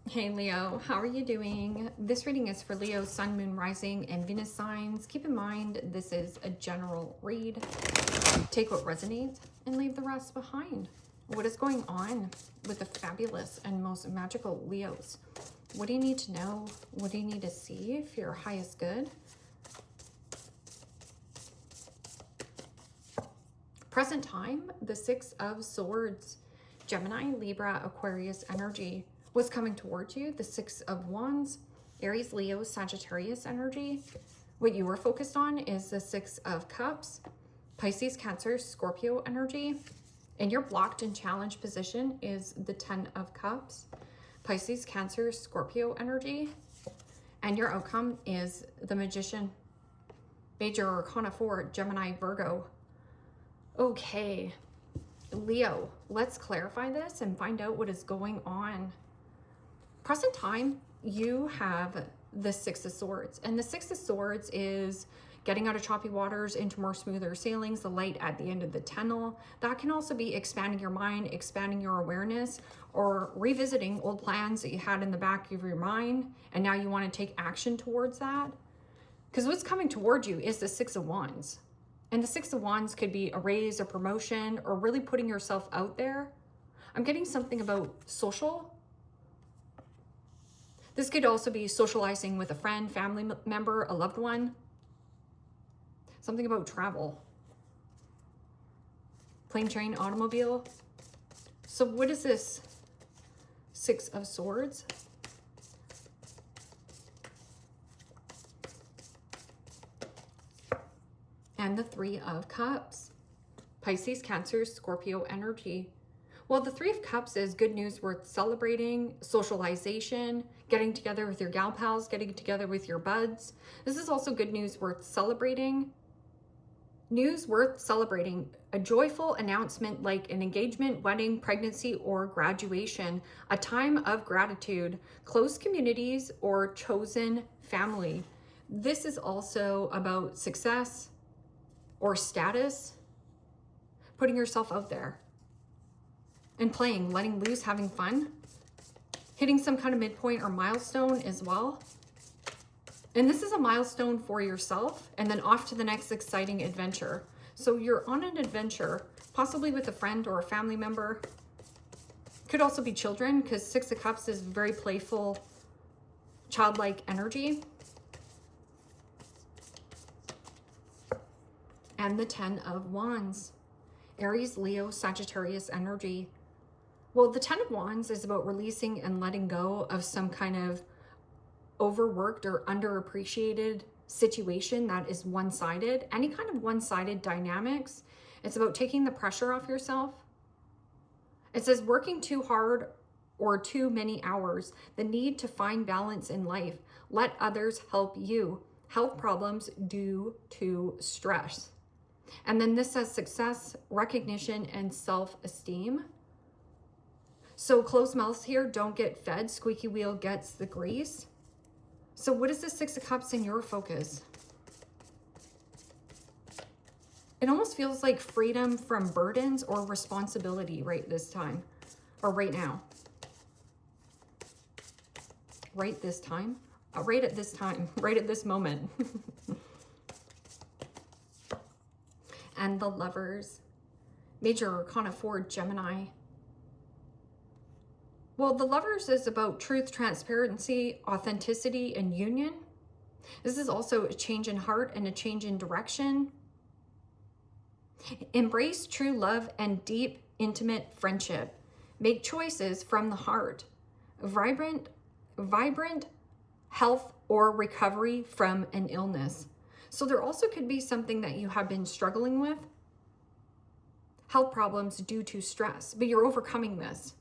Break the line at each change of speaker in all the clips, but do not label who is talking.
Hey Leo, how are you doing? This reading is for Leo, Sun, Moon, Rising, and Venus signs. Keep in mind, this is a general read. Take what resonates and leave the rest behind. What is going on with the fabulous and most magical Leos? What do you need to know? What do you need to see for your highest good? Present time, the Six of Swords, Gemini, Libra, Aquarius energy. What's coming towards you? The Six of Wands, Aries, Leo, Sagittarius energy. What you are focused on is the Six of Cups, Pisces, Cancer, Scorpio energy. And your blocked and challenged position is the Ten of Cups, Pisces, Cancer, Scorpio energy. And your outcome is the Magician, Major Arcana 4, Gemini, Virgo. Okay, Leo, let's clarify this and find out what is going on. Present time, you have the Six of Swords, and the Six of Swords is getting out of choppy waters into more smoother sailings, the light at the end of the tunnel. That can also be expanding your mind, expanding your awareness, or revisiting old plans that you had in the back of your mind, and now you want to take action towards that. Because what's coming towards you is the Six of Wands. And the Six of Wands could be a raise, a promotion, or really putting yourself out there. I'm getting something about social. This could also be socializing with a friend, family member, a loved one. Something about travel. Plane, train, automobile. So what is this Six of Swords? And the Three of Cups. Pisces, Cancer, Scorpio energy. Well, the Three of Cups is good news worth celebrating, socialization, getting together with your gal pals, getting together with your buds. This is also good news worth celebrating. News worth celebrating, a joyful announcement like an engagement, wedding, pregnancy, or graduation, a time of gratitude, close communities, or chosen family. This is also about success or status, putting yourself out there and playing, letting loose, having fun, hitting some kind of midpoint or milestone as well. And this is a milestone for yourself, and then off to the next exciting adventure. So you're on an adventure, possibly with a friend or a family member. Could also be children, because Six of Cups is very playful, childlike energy. And the Ten of Wands, Aries, Leo, Sagittarius energy. Well, the Ten of Wands is about releasing and letting go of some kind of overworked or underappreciated situation that is one-sided. Any kind of one-sided dynamics. It's about taking the pressure off yourself. It says working too hard or too many hours, the need to find balance in life. Let others help you. Health problems due to stress. And then this says success, recognition, and self-esteem. So closed mouths here don't get fed. Squeaky wheel gets the grease. So what is the Six of Cups in your focus? It almost feels like freedom from burdens or responsibility right this time, or right now. Right this time? Right at this time, right at this moment. And the Lovers, Major Arcana 4, Gemini. Well, the Lovers is about truth, transparency, authenticity, and union. This is also a change in heart and a change in direction. Embrace true love and deep, intimate friendship. Make choices from the heart. Vibrant health or recovery from an illness. So there also could be something that you have been struggling with. Health problems due to stress, but you're overcoming this.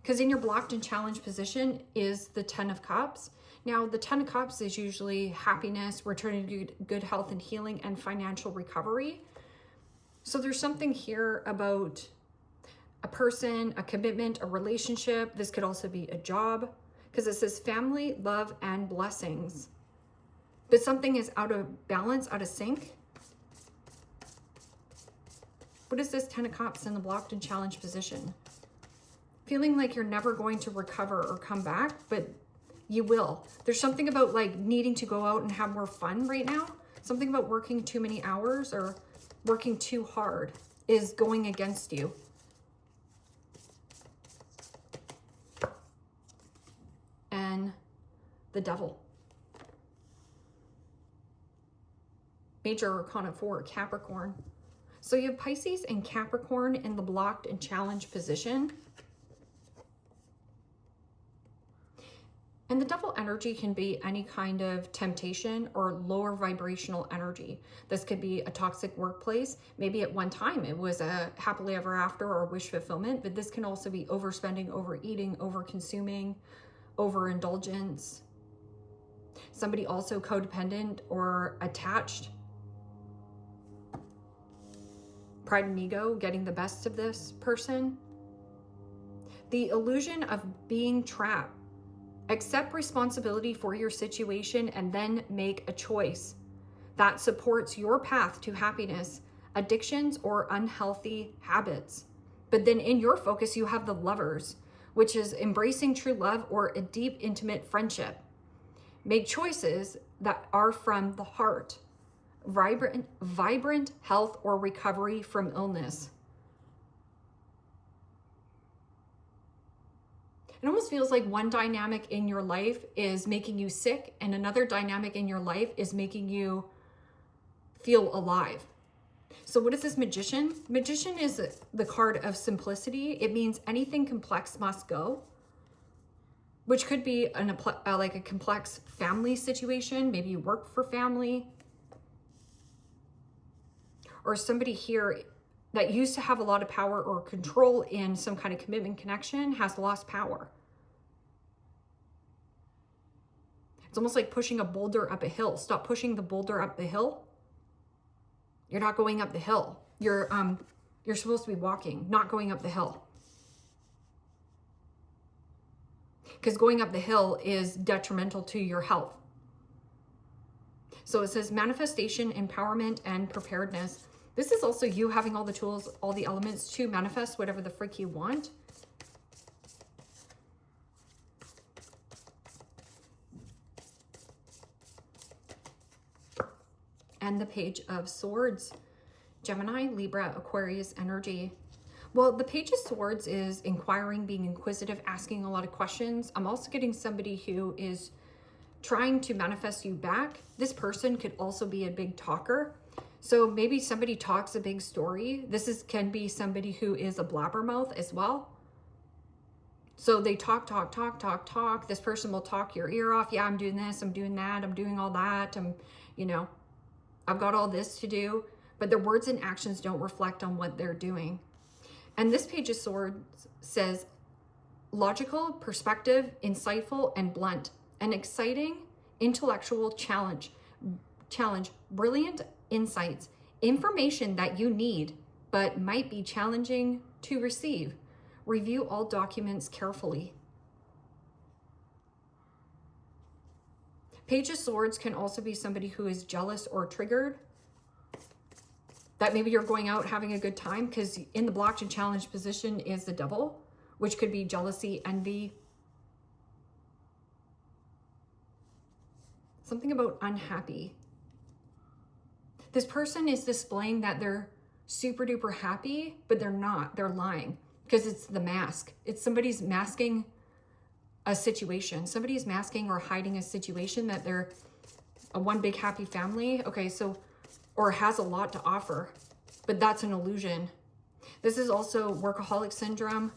Because in your blocked and challenged position is the Ten of Cups. Now, the Ten of Cups is usually happiness, returning to good health and healing, and financial recovery. So there's something here about a person, a commitment, a relationship. This could also be a job, because it says family, love, and blessings. But something is out of balance, out of sync. What is this Ten of Cups in the blocked and challenged position? feeling like you're never going to recover or come back, but you will. There's something about like needing to go out and have more fun right now. Something about working too many hours or working too hard is going against you. And the Devil. Major Arcana 4, Capricorn. So you have Pisces and Capricorn in the blocked and challenged position. And the Devil energy can be any kind of temptation or lower vibrational energy. This could be a toxic workplace. Maybe at one time it was a happily ever after or wish fulfillment, but this can also be overspending, overeating, over-consuming, overindulgence. Somebody also codependent or attached. Pride and ego getting the best of this person. The illusion of being trapped. Accept responsibility for your situation and then make a choice that supports your path to happiness, addictions, or unhealthy habits. But then in your focus, you have the Lovers, which is embracing true love or a deep, intimate friendship. Make choices that are from the heart. Vibrant health or recovery from illness. It almost feels like one dynamic in your life is making you sick and another dynamic in your life is making you feel alive. So what is this Magician? Magician is the card of simplicity. It means anything complex must go, which could be like a complex family situation. Maybe you work for family. Or somebody here that used to have a lot of power or control in some kind of commitment connection has lost power. It's almost like pushing a boulder up a hill. Stop pushing the boulder up the hill. You're not going up the hill. You're supposed to be walking, not going up the hill. Because going up the hill is detrimental to your health. So it says manifestation, empowerment, and preparedness. This is also you having all the tools, all the elements to manifest whatever the frick you want. And the Page of Swords. Gemini, Libra, Aquarius energy. Well, the Page of Swords is inquiring, being inquisitive, asking a lot of questions. I'm also getting somebody who is trying to manifest you back. This person could also be a big talker. So maybe somebody talks a big story. Can be somebody who is a blabbermouth as well. So they talk. This person will talk your ear off. Yeah, I'm doing this, I'm doing that, I'm doing all that. I've got all this to do, but their words and actions don't reflect on what they're doing. And this Page of Swords says logical, perspective, insightful, and blunt. An exciting intellectual challenge, brilliant insights, information that you need, but might be challenging to receive. Review all documents carefully. Page of Swords can also be somebody who is jealous or triggered. That maybe you're going out having a good time, because in the blocked and challenged position is the Devil, which could be jealousy, envy. Something about unhappy. This person is displaying that they're super duper happy, but they're not. They're lying, because it's the mask. It's somebody's masking a situation. Somebody's masking or hiding a situation that they're a one big happy family. Okay, so, or has a lot to offer, but that's an illusion. This is also workaholic syndrome,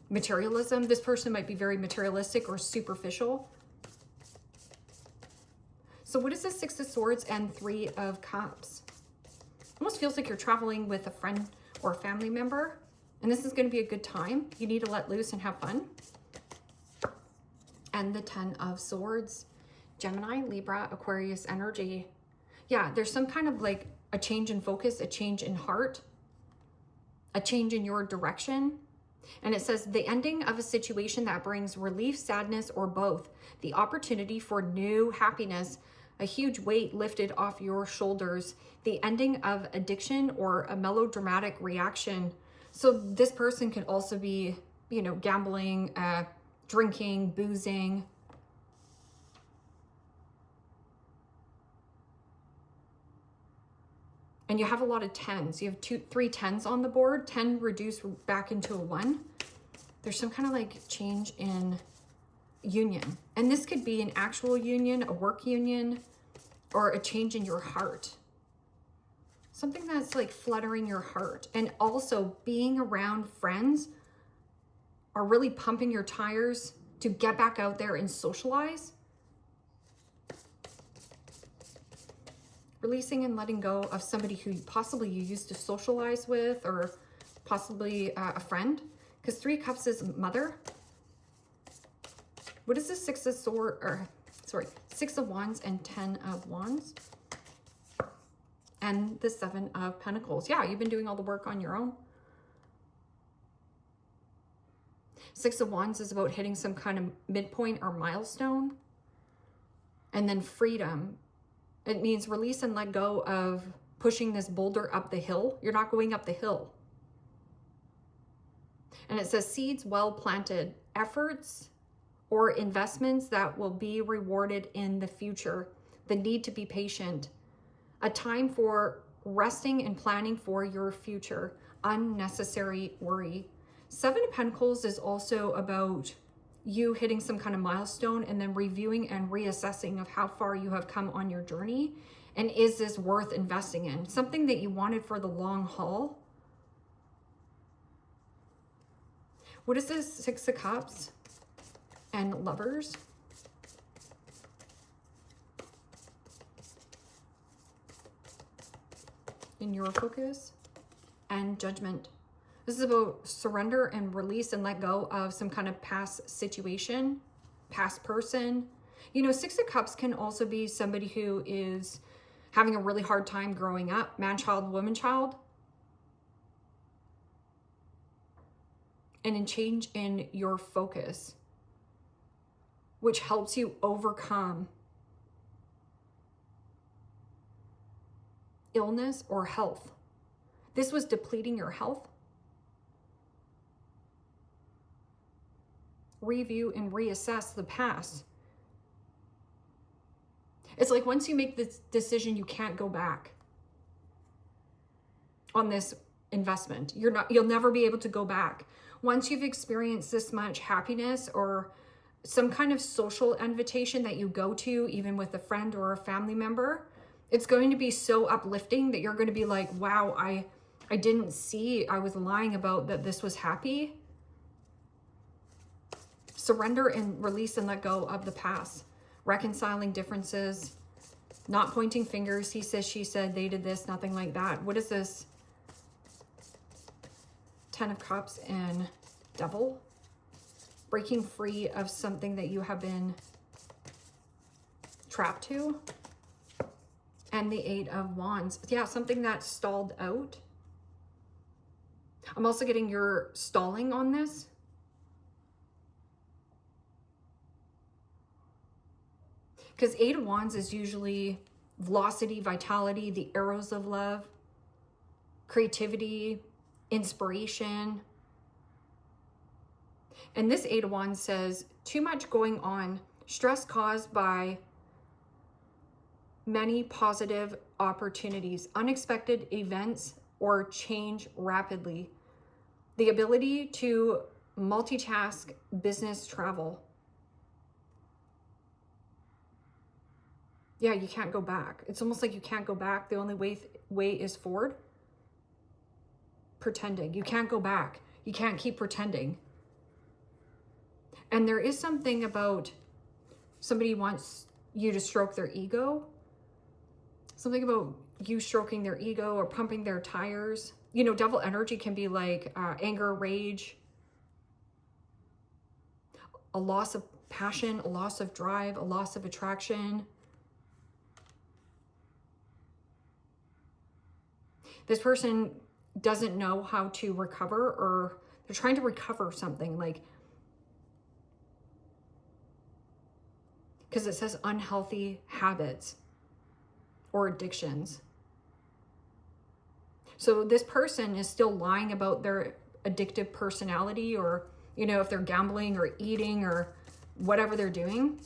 materialism. This person might be very materialistic or superficial. So what is the Six of Swords and Three of Cups? Almost feels like you're traveling with a friend or a family member, and this is going to be a good time. You need to let loose and have fun. And the Ten of Swords. Gemini, Libra, Aquarius energy. Yeah, there's some kind of like a change in focus, a change in heart, a change in your direction. And it says the ending of a situation that brings relief, sadness, or both. The opportunity for new happiness, a huge weight lifted off your shoulders. The ending of addiction or a melodramatic reaction. So this person could also be, you know, gambling, drinking, boozing. And you have a lot of 10s. You have 3 10s on the board. 10 reduced back into a 1. There's some kind of like change in union. And this could be an actual union, a work union, or a change in your heart. Something that's like fluttering your heart. And also being around friends are really pumping your tires to get back out there and socialize. Releasing and letting go of somebody who possibly you used to socialize with, or possibly a friend. Because 3 cups is mother. What is this 6 of swords, or sorry, 6 of wands and 10 of wands? And the 7 of pentacles. Yeah, you've been doing all the work on your own. 6 of wands is about hitting some kind of midpoint or milestone. And then freedom. It means release and let go of pushing this boulder up the hill. You're not going up the hill. And it says seeds well planted, efforts or investments that will be rewarded in the future. The need to be patient. A time for resting and planning for your future. Unnecessary worry. 7 of Pentacles is also about you hitting some kind of milestone and then reviewing and reassessing of how far you have come on your journey. And is this worth investing in? Something that you wanted for the long haul. What is this 6 of Cups and Lovers? In your focus and Judgment. This is about surrender and release and let go of some kind of past situation, past person. You know, 6 of Cups can also be somebody who is having a really hard time growing up, man, child, woman, child. And in change in your focus, which helps you overcome illness or health. This was depleting your health. Review and reassess the past. It's like once you make this decision, you can't go back on this investment. You'll never be able to go back. Once you've experienced this much happiness or some kind of social invitation that you go to, even with a friend or a family member, it's going to be so uplifting that you're going to be like, wow, I didn't see, I was lying about that this was happy. Surrender and release and let go of the past. Reconciling differences. Not pointing fingers. He says, she said, they did this, nothing like that. What is this? 10 of Cups and Devil. Breaking free of something that you have been trapped to. And the 8 of Wands. Yeah, something that stalled out. I'm also getting your stalling on this. Because 8 of Wands is usually velocity, vitality, the arrows of love, creativity, inspiration. And this 8 of Wands says, too much going on, stress caused by many positive opportunities, unexpected events, or change rapidly. The ability to multitask, business, travel. Yeah, you can't go back. It's almost like you can't go back. The only way is forward. Pretending. You can't go back. You can't keep pretending. And there is something about somebody wants you to stroke their ego. Something about you stroking their ego or pumping their tires. You know, devil energy can be like anger, rage, a loss of passion, a loss of drive, a loss of attraction. This person doesn't know how to recover, or they're trying to recover something, like, because it says unhealthy habits or addictions. So this person is still lying about their addictive personality, or, you know, if they're gambling or eating or whatever they're doing.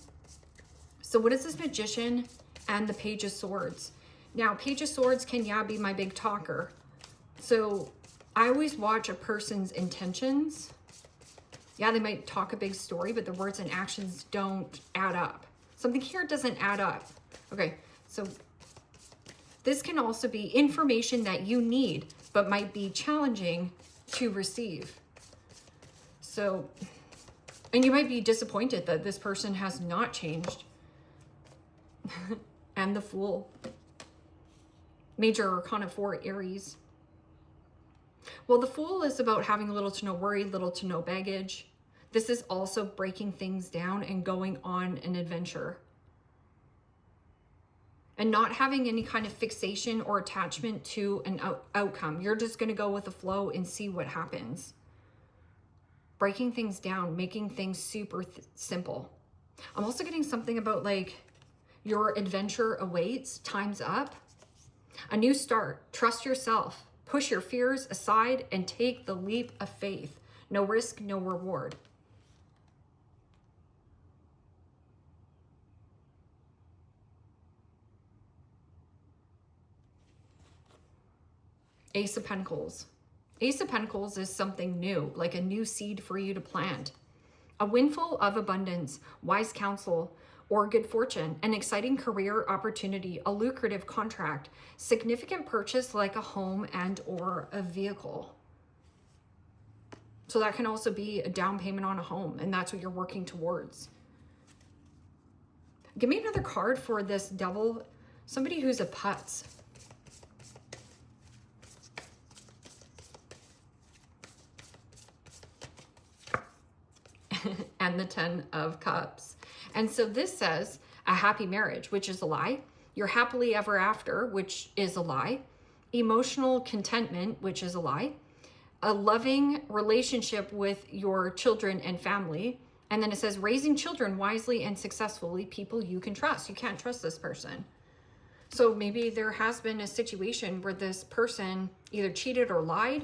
So what is this Magician and the Page of Swords? Now, Page of Swords can, yeah, be my big talker. So I always watch a person's intentions. Yeah, they might talk a big story, but the words and actions don't add up. Something here doesn't add up. Okay, so this can also be information that you need, but might be challenging to receive. So, and you might be disappointed that this person has not changed. And the Fool. Major Arcana 4, Aries. Well, the Fool is about having little to no worry, little to no baggage. This is also breaking things down and going on an adventure. And not having any kind of fixation or attachment to an outcome. You're just going to go with the flow and see what happens. Breaking things down, making things super simple. I'm also getting something about like your adventure awaits, time's up. A new start, trust yourself, push your fears aside and take the leap of faith. No risk, no reward. Ace of Pentacles. Ace of Pentacles is something new, like a new seed for you to plant. A windfall of abundance, wise counsel, or good fortune, an exciting career opportunity, a lucrative contract, significant purchase like a home and or a vehicle. So that can also be a down payment on a home, and that's what you're working towards. Give me another card for this Devil, somebody who's a putz. And the 10 of Cups. And so this says a happy marriage, which is a lie. You're happily ever after, which is a lie. Emotional contentment, which is a lie. A loving relationship with your children and family. And then it says raising children wisely and successfully, people you can trust. You can't trust this person. So maybe there has been a situation where this person either cheated or lied.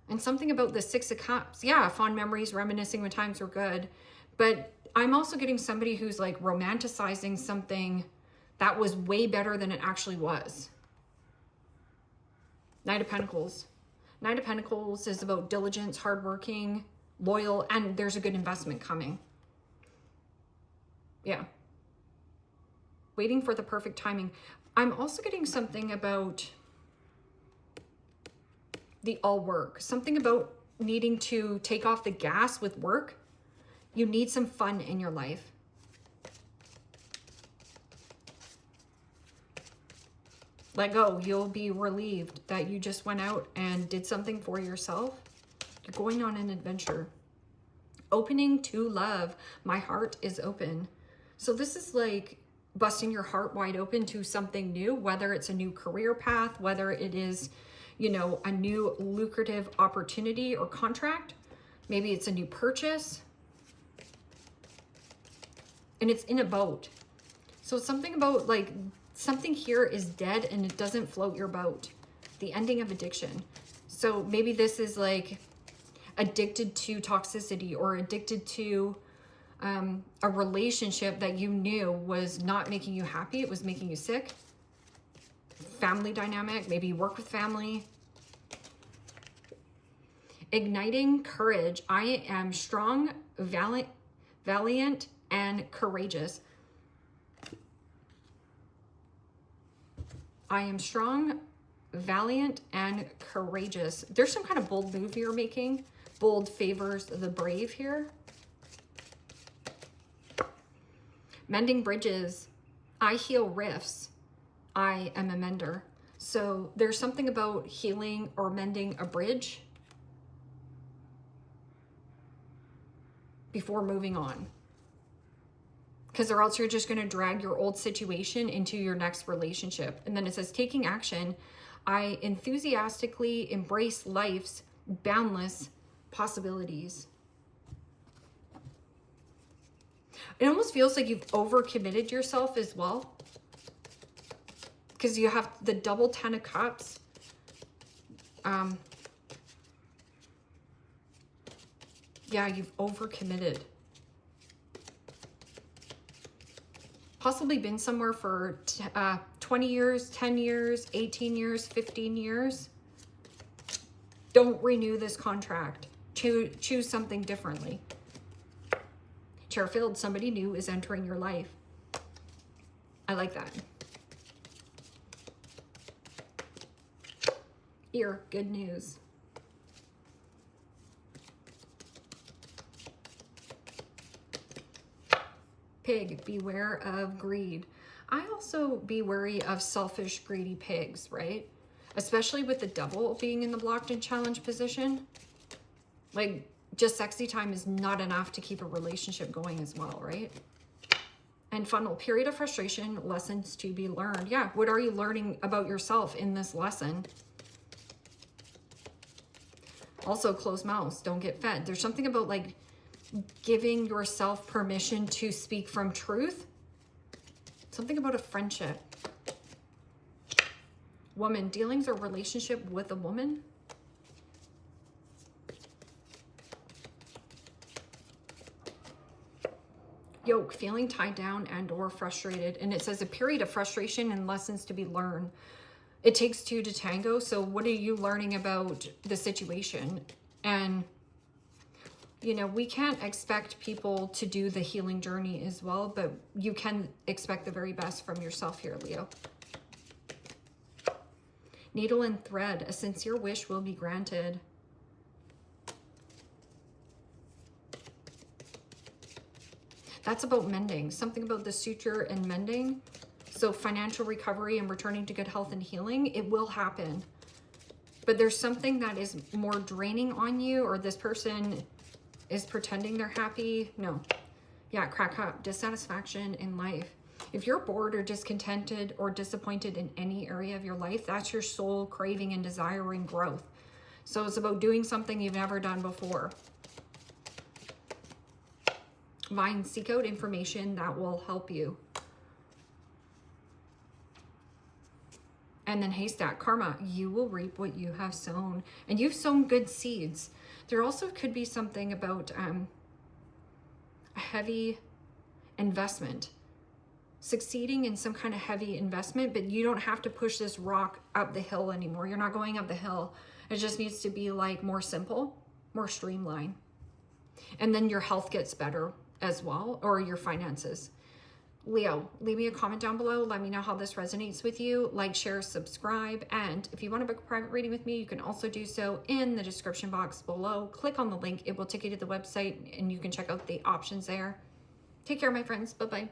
And something about the Six of Cups. Yeah, fond memories, reminiscing when times were good. But I'm also getting somebody who's like romanticizing something that was way better than it actually was. Knight of Pentacles. Knight of Pentacles is about diligence, hardworking, loyal, and there's a good investment coming. Yeah. Waiting for the perfect timing. I'm also getting something about the all work. Something about needing to take off the gas with work. You need some fun in your life. Let go. You'll be relieved that you just went out and did something for yourself. You're going on an adventure. Opening to love. My heart is open. So this is like busting your heart wide open to something new, whether it's a new career path, whether it is, you know, a new lucrative opportunity or contract. Maybe it's a new purchase. And it's in a boat. So something about like, something here is dead and it doesn't float your boat. The ending of addiction. So maybe this is like addicted to toxicity or addicted to a relationship that you knew was not making you happy. It was making you sick. Family dynamic, maybe you work with family. Igniting courage. I am strong, valiant, and courageous. I am strong, valiant, and courageous. There's some kind of bold move you're making. Bold favors the brave here. Mending bridges. I heal rifts. I am a mender. So there's something about healing or mending a bridge before moving on. Because or else you're just going to drag your old situation into your next relationship. And then it says, taking action. I enthusiastically embrace life's boundless possibilities. It almost feels like you've overcommitted yourself as well. because you have the double 10 of Cups. Yeah, you've overcommitted. Possibly been somewhere for 20 years, 10 years, 18 years, 15 years. Don't renew this contract. Choose something differently. Chair-filled, somebody new is entering your life. I like that. Ear, good news. Pig, beware of greed. I also be wary of selfish, greedy pigs, right? Especially with the Devil being in the blocked and challenged position. Like, just sexy time is not enough to keep a relationship going as well, right? And Funnel, period of frustration, lessons to be learned. Yeah, what are you learning about yourself in this lesson? Also, closed mouths, don't get fed. There's something about like giving yourself permission to speak from truth. Something about a friendship. Woman, dealings or relationship with a woman. Yoke, feeling tied down and or frustrated. And it says a period of frustration and lessons to be learned. It takes two to tango. So what are you learning about the situation? And you know, we can't expect people to do the healing journey as well, but you can expect the very best from yourself here, Leo. Needle and thread, a sincere wish will be granted. That's about mending, something about the suture and mending. So financial recovery and returning to good health and healing, it will happen. But there's something that is more draining on you, or this person is pretending they're happy. No. Yeah, crack up. Dissatisfaction in life. If you're bored or discontented or disappointed in any area of your life, that's your soul craving and desiring growth. So it's about doing something you've never done before. Vine, seek out information that will help you. And then haystack, karma, you will reap what you have sown. And you've sown good seeds. There also could be something about a heavy investment. Succeeding in some kind of heavy investment, but you don't have to push this rock up the hill anymore. You're not going up the hill. It just needs to be like more simple, more streamlined. And then your health gets better as well, or your finances. Leo, leave me a comment down below. Let me know how this resonates with you. Like, share, subscribe. And if you want to book a private reading with me, you can also do so in the description box below. Click on the link. It will take you to the website and you can check out the options there. Take care, my friends. Bye-bye.